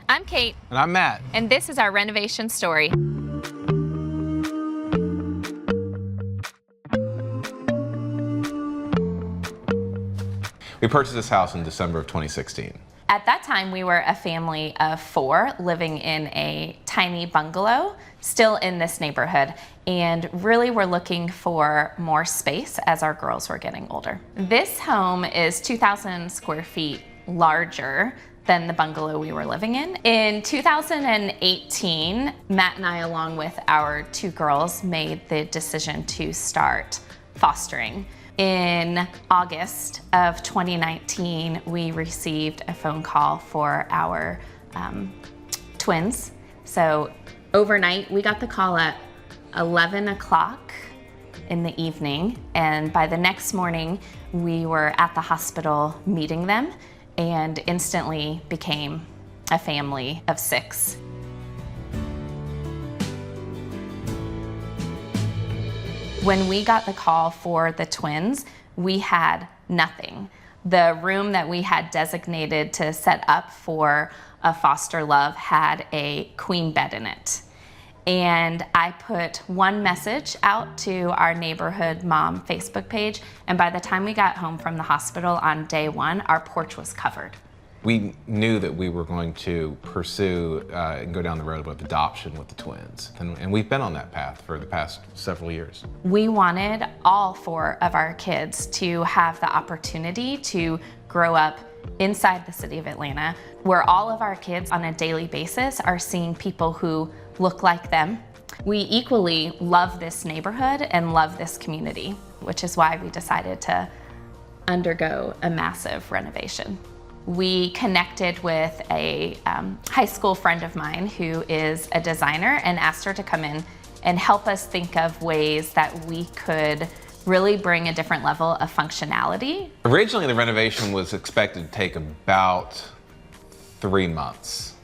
I'm Kate. And I'm Matt. And this is our renovation story. We purchased this house in December of 2016. At that time, we were a family of 4 living in a tiny bungalow, still in this neighborhood, and really were looking for more space as our girls were getting older. This home is 2,000 square feet larger than the bungalow we were living in. In 2018, Matt and I, along with our 2 girls, made the decision to start fostering. In August of 2019, we received a phone call for our twins. So overnight, we got the call at 11 o'clock in the evening, and by the next morning, we were at the hospital meeting them and instantly became a family of 6. When we got the call for the twins, we had nothing. The room that we had designated to set up for a foster love had a queen bed in it. And I put one message out to our neighborhood mom Facebook page, and by the time we got home from the hospital on day 1, our porch was covered. We knew that we were going to pursue and go down the road with adoption with the twins. And we've been on that path for the past several years. We wanted all 4 of our kids to have the opportunity to grow up inside the city of Atlanta, where all of our kids on a daily basis are seeing people who look like them. We equally love this neighborhood and love this community, which is why we decided to undergo a massive renovation. We connected with a high school friend of mine who is a designer and asked her to come in and help us think of ways that we could really bring a different level of functionality. Originally, the renovation was expected to take about 3 months.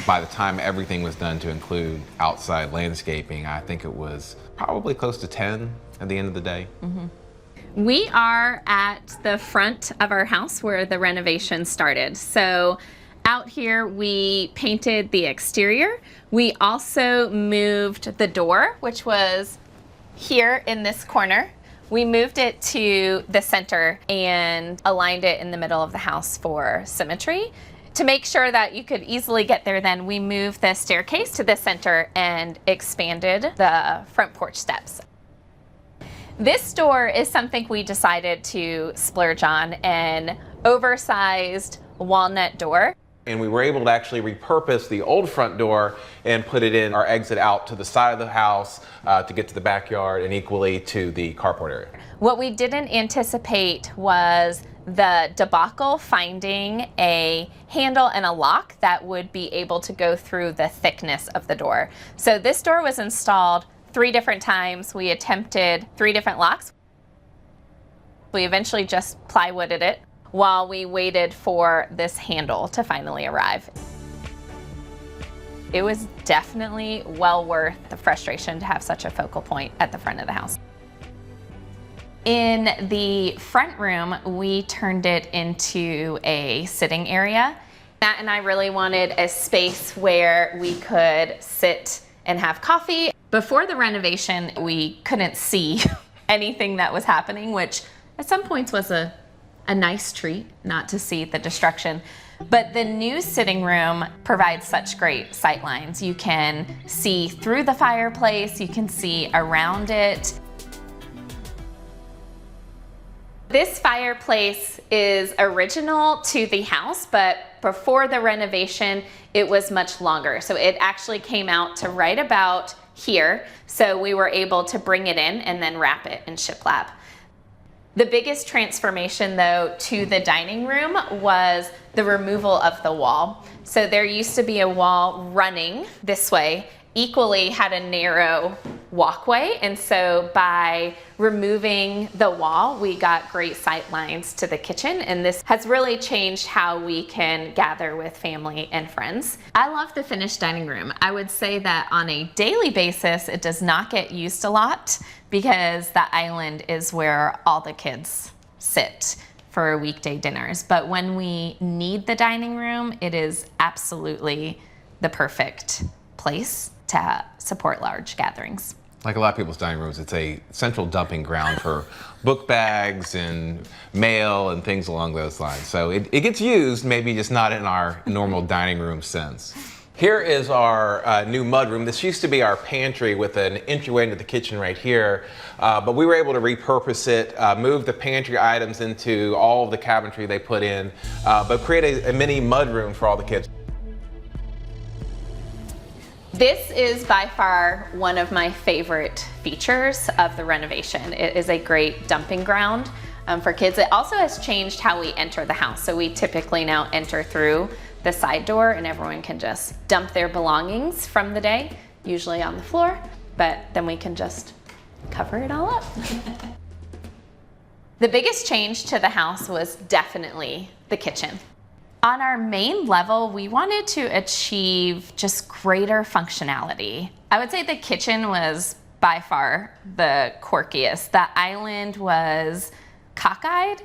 By the time everything was done to include outside landscaping, I think it was probably close to 10 at the end of the day. Mm-hmm. We are at the front of our house where the renovation started. So out here we painted the exterior. We also moved the door, which was here in this corner. We moved it to the center and aligned it in the middle of the house for symmetry. To make sure that you could easily get there, then we moved the staircase to the center and expanded the front porch steps. This door is something we decided to splurge on, an oversized walnut door. And we were able to actually repurpose the old front door and put it in our exit out to the side of the house to get to the backyard and equally to the carport area. What we didn't anticipate was the debacle finding a handle and a lock that would be able to go through the thickness of the door. So this door was installed 3 different times. We attempted 3 different locks. We eventually just plywooded it while we waited for this handle to finally arrive. It was definitely well worth the frustration to have such a focal point at the front of the house. In the front room, we turned it into a sitting area. Matt and I really wanted a space where we could sit and have coffee. Before the renovation, we couldn't see anything that was happening, which at some points was a nice treat, not to see the destruction. But the new sitting room provides such great sight lines. You can see through the fireplace, you can see around it. This fireplace is original to the house, but before the renovation, it was much longer. So it actually came out to right about here. So we were able to bring it in and then wrap it in shiplap. The biggest transformation though to the dining room was the removal of the wall. So there used to be a wall running this way, equally had a narrow walkway, and so by removing the wall, we got great sight lines to the kitchen, and this has really changed how we can gather with family and friends. I love the finished dining room. I would say that on a daily basis, it does not get used a lot because the island is where all the kids sit for weekday dinners. But when we need the dining room, it is absolutely the perfect place to support large gatherings. Like a lot of people's dining rooms, it's a central dumping ground for book bags and mail and things along those lines. So it gets used, maybe just not in our normal dining room sense. Here is our new mudroom. This used to be our pantry with an entryway into the kitchen right here, but we were able to repurpose it, move the pantry items into all of the cabinetry they put in, but create a mini mudroom for all the kids. This is by far one of my favorite features of the renovation. It is a great dumping ground for kids. It also has changed how we enter the house. So we typically now enter through the side door and everyone can just dump their belongings from the day, usually on the floor, but then we can just cover it all up. The biggest change to the house was definitely the kitchen. On our main level, we wanted to achieve just greater functionality. I would say the kitchen was by far the quirkiest. The island was cockeyed.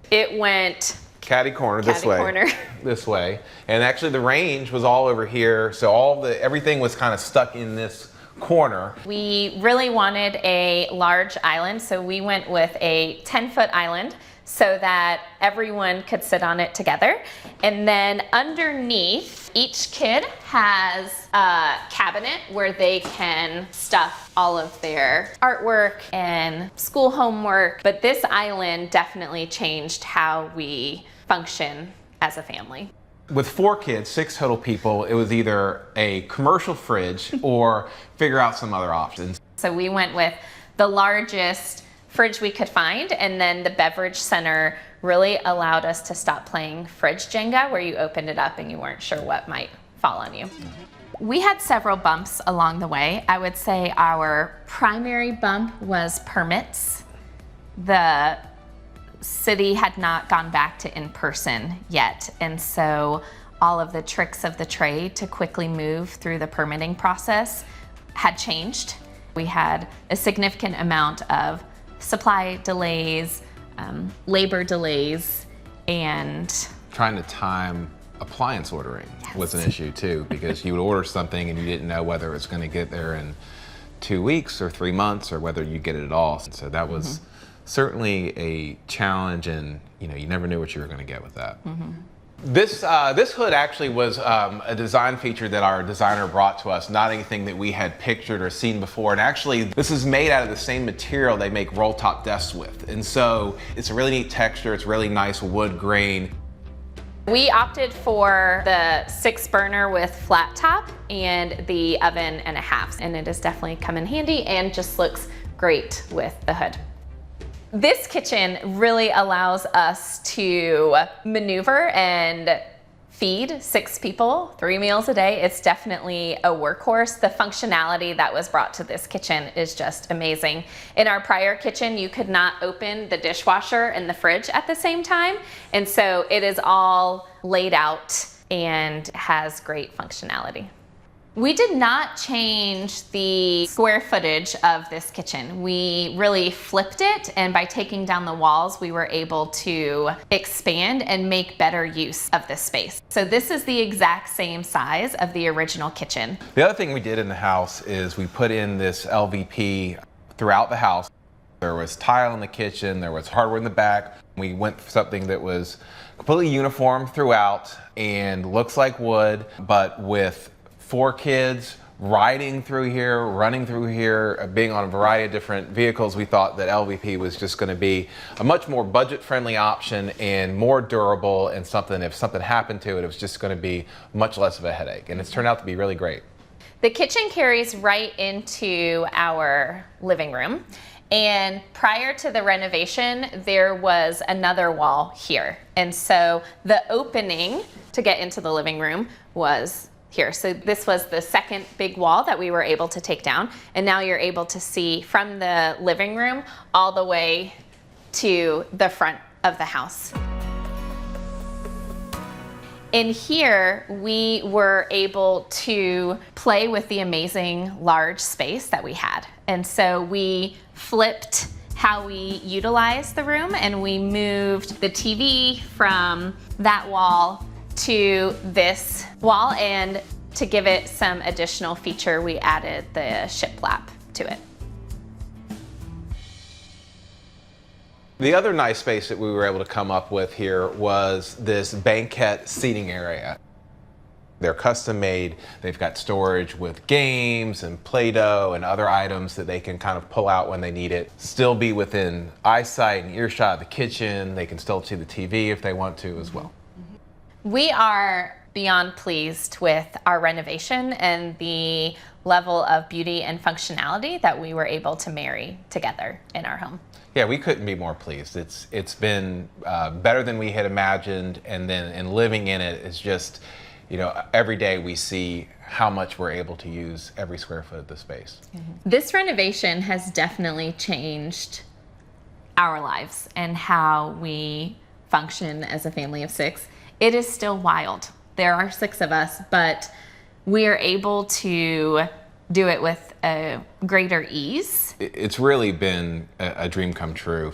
It went Catty corner this way. corner. This way. And actually the range was all over here, so everything was kind of stuck in this corner. We really wanted a large island, so we went with a 10-foot island so that everyone could sit on it together. And then underneath, each kid has a cabinet where they can stuff all of their artwork and school homework. But this island definitely changed how we function as a family. With 4 kids, 6 total people, it was either a commercial fridge or figure out some other options. So we went with the largest fridge we could find, and then the beverage center really allowed us to stop playing fridge Jenga, where you opened it up and you weren't sure what might fall on you. We had several bumps along the way. I would say our primary bump was permits. The city had not gone back to in-person yet, and so all of the tricks of the trade to quickly move through the permitting process had changed. We had a significant amount of supply delays, labor delays, and trying to time appliance ordering was an issue too, because you would order something and you didn't know whether it's going to get there in 2 weeks or 3 months or whether you get it at all. So that was certainly a challenge, and you never knew what you were going to get with that. This hood actually was a design feature that our designer brought to us, not anything that we had pictured or seen before. And actually, this is made out of the same material they make roll top desks with. And so it's a really neat texture. It's really nice wood grain. We opted for the 6-burner with flat top and the oven and a half. And it has definitely come in handy and just looks great with the hood. This kitchen really allows us to maneuver and feed 6 people 3 meals a day. It's definitely a workhorse. The functionality that was brought to this kitchen is just amazing. In our prior kitchen, you could not open the dishwasher and the fridge at the same time. And so it is all laid out and has great functionality. We did not change the square footage of this kitchen. We really flipped it, and by taking down the walls, we were able to expand and make better use of this space. So this is the exact same size of the original kitchen. The other thing we did in the house is we put in this LVP throughout the house. There was tile in the kitchen, there was hardwood in the back. We went for something that was completely uniform throughout and looks like wood, but with 4 kids riding through here, running through here, being on a variety of different vehicles, we thought that LVP was just going to be a much more budget-friendly option and more durable, and something, if something happened to it, it was just going to be much less of a headache. And it's turned out to be really great. The kitchen carries right into our living room. And prior to the renovation, there was another wall here. And so the opening to get into the living room was here. So this was the second big wall that we were able to take down. And now you're able to see from the living room all the way to the front of the house. In here, we were able to play with the amazing large space that we had. And so we flipped how we utilize the room, and we moved the TV from that wall to this wall, and to give it some additional feature, we added the shiplap to it. The other nice space that we were able to come up with here was this banquette seating area. They're custom made. They've got storage with games and Play-Doh and other items that they can kind of pull out when they need it. Still be within eyesight and earshot of the kitchen. They can still see the TV if they want to as well. We are beyond pleased with our renovation and the level of beauty and functionality that we were able to marry together in our home. Yeah, we couldn't be more pleased. It's been better than we had imagined, and living in it is just, you know, every day we see how much we're able to use every square foot of the space. This renovation has definitely changed our lives and how we function as a family of 6. It is still wild. There are 6 of us, but we are able to do it with a greater ease. It's really been a dream come true.